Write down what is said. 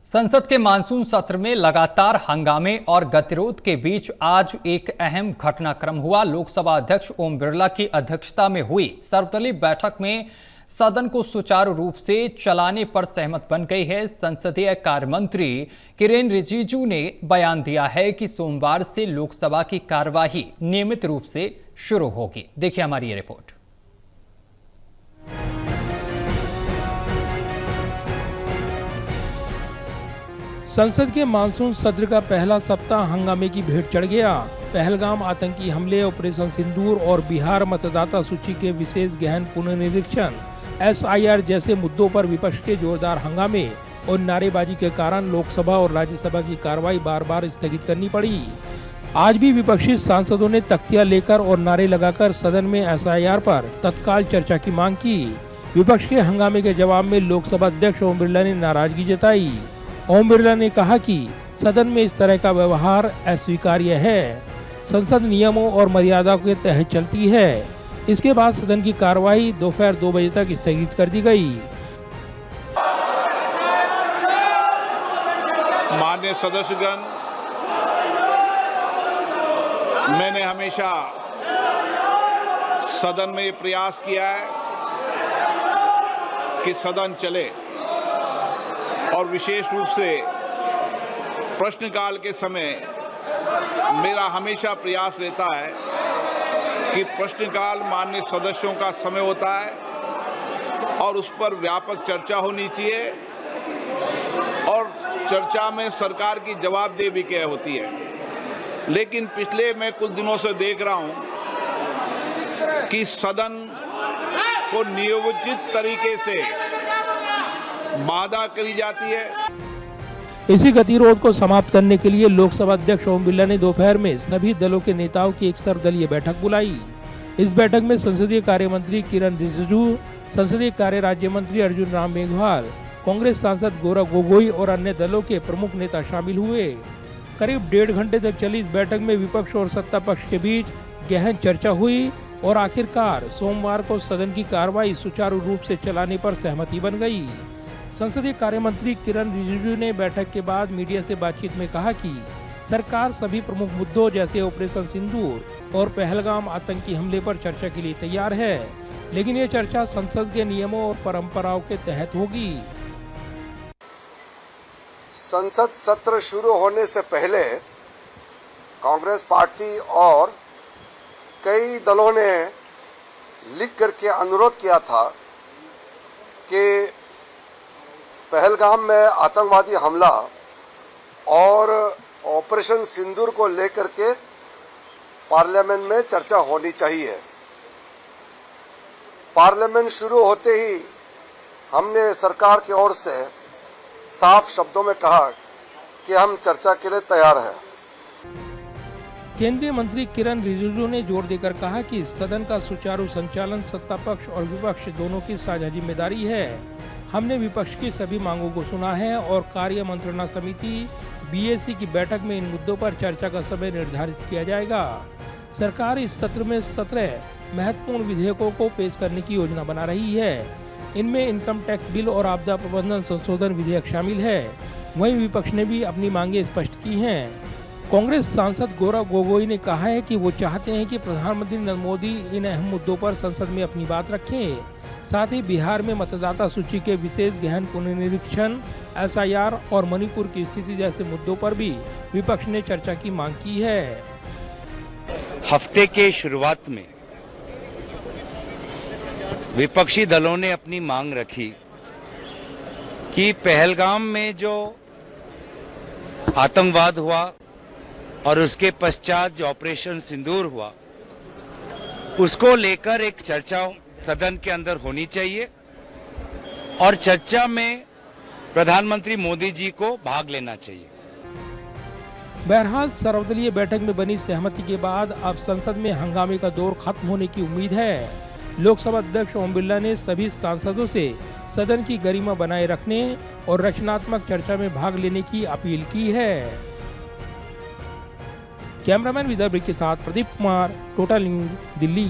संसद के मानसून सत्र में लगातार हंगामे और गतिरोध के बीच आज एक अहम घटनाक्रम हुआ। लोकसभा अध्यक्ष ओम बिरला की अध्यक्षता में हुई सर्वदलीय बैठक में सदन को सुचारू रूप से चलाने पर सहमत बन गई है। संसदीय कार्य मंत्री किरेन रिजिजू ने बयान दिया है कि सोमवार से लोकसभा की कार्यवाही नियमित रूप से शुरू होगी। देखिए हमारी ये रिपोर्ट। संसद के मानसून सत्र का पहला सप्ताह हंगामे की भेंट चढ़ गया। पहलगाम आतंकी हमले, ऑपरेशन सिंदूर और बिहार मतदाता सूची के विशेष गहन पुनर्निरीक्षण SIR जैसे मुद्दों पर विपक्ष के जोरदार हंगामे और नारेबाजी के कारण लोकसभा और राज्यसभा की कार्रवाई बार बार स्थगित करनी पड़ी। आज भी विपक्षी सांसदों ने तख्तियां लेकर और नारे लगाकर सदन में SIR पर तत्काल चर्चा की मांग की। विपक्ष के हंगामे के जवाब में लोकसभा अध्यक्ष ओम बिरला ने नाराजगी जताई। ओम बिरला ने कहा कि सदन में इस तरह का व्यवहार अस्वीकार्य है। संसद नियमों और मर्यादा के तहत चलती है। इसके बाद सदन की कार्यवाही दोपहर 2 बजे तक स्थगित कर दी गई। माननीय सदस्यगण, मैंने हमेशा सदन में ये प्रयास किया है कि सदन चले और विशेष रूप से प्रश्नकाल के समय मेरा हमेशा प्रयास रहता है कि प्रश्नकाल माननीय सदस्यों का समय होता है और उस पर व्यापक चर्चा होनी चाहिए और चर्चा में सरकार की जवाबदेही भी क्या होती है। लेकिन पिछले मैं कुछ दिनों से देख रहा हूं कि सदन को नियोजित तरीके से बाधा करी जाती है। इसी गतिरोध को समाप्त करने के लिए लोकसभा अध्यक्ष ओम बिरला ने दोपहर में सभी दलों के नेताओं की एक सर्वदलीय बैठक बुलाई। इस बैठक में संसदीय कार्य मंत्री किरेन रिजिजू, संसदीय कार्य राज्य मंत्री अर्जुन राम मेघवाल, कांग्रेस सांसद गौरव गोगोई और अन्य दलों के प्रमुख नेता शामिल हुए। करीब 1.5 घंटे तक चली इस बैठक में विपक्ष और सत्ता पक्ष के बीच गहन चर्चा हुई और आखिरकार सोमवार को सदन की कार्रवाई सुचारू रूप से चलाने पर सहमति बन गई। संसदीय कार्य मंत्री किरेन रिजिजू ने बैठक के बाद मीडिया से बातचीत में कहा कि सरकार सभी प्रमुख मुद्दों जैसे ऑपरेशन सिंदूर और पहलगाम आतंकी हमले पर चर्चा के लिए तैयार है, लेकिन ये चर्चा संसद के नियमों और परंपराओं के तहत होगी। संसद सत्र शुरू होने से पहले कांग्रेस पार्टी और कई दलों ने लिख करके अनुरोध किया था कि पहलगाम में आतंकवादी हमला और ऑपरेशन सिंदूर को लेकर के पार्लियामेंट में चर्चा होनी चाहिए। पार्लियामेंट शुरू होते ही हमने सरकार की ओर से साफ शब्दों में कहा कि हम चर्चा के लिए तैयार हैं। केंद्रीय मंत्री किरेन रिजिजू ने जोर देकर कहा कि सदन का सुचारू संचालन सत्ता पक्ष और विपक्ष दोनों की साझा जिम्मेदारी है। हमने विपक्ष की सभी मांगों को सुना है और कार्य मंत्रणा समिति BAC की बैठक में इन मुद्दों पर चर्चा का समय निर्धारित किया जाएगा। सरकार इस सत्र में 17 महत्वपूर्ण विधेयकों को पेश करने की योजना बना रही है। इनमें इनकम टैक्स बिल और आपदा प्रबंधन संशोधन विधेयक शामिल है। वहीं विपक्ष ने भी अपनी मांगे स्पष्ट की हैं। कांग्रेस सांसद गौरव गोगोई ने कहा है कि वो चाहते हैं कि प्रधानमंत्री नरेंद्र मोदी इन अहम मुद्दों पर संसद में अपनी बात रखें। साथ ही बिहार में मतदाता सूची के विशेष गहन पुनर्निरीक्षण SIR और मणिपुर की स्थिति जैसे मुद्दों पर भी विपक्ष ने चर्चा की मांग की है। हफ्ते के शुरुआत में विपक्षी दलों ने अपनी मांग रखी कि पहलगाम में जो आतंकवाद हुआ और उसके पश्चात जो ऑपरेशन सिंदूर हुआ, उसको लेकर एक चर्चा सदन के अंदर होनी चाहिए और चर्चा में प्रधानमंत्री मोदी जी को भाग लेना चाहिए। बहरहाल सर्वदलीय बैठक में बनी सहमति के बाद अब संसद में हंगामे का दौर खत्म होने की उम्मीद है। लोकसभा अध्यक्ष ओम बिरला ने सभी सांसदों से सदन की गरिमा बनाए रखने और रचनात्मक चर्चा में भाग लेने की अपील की है। कैमरामैन विदर्भ के साथ प्रदीप कुमार, टोटल न्यूज, दिल्ली।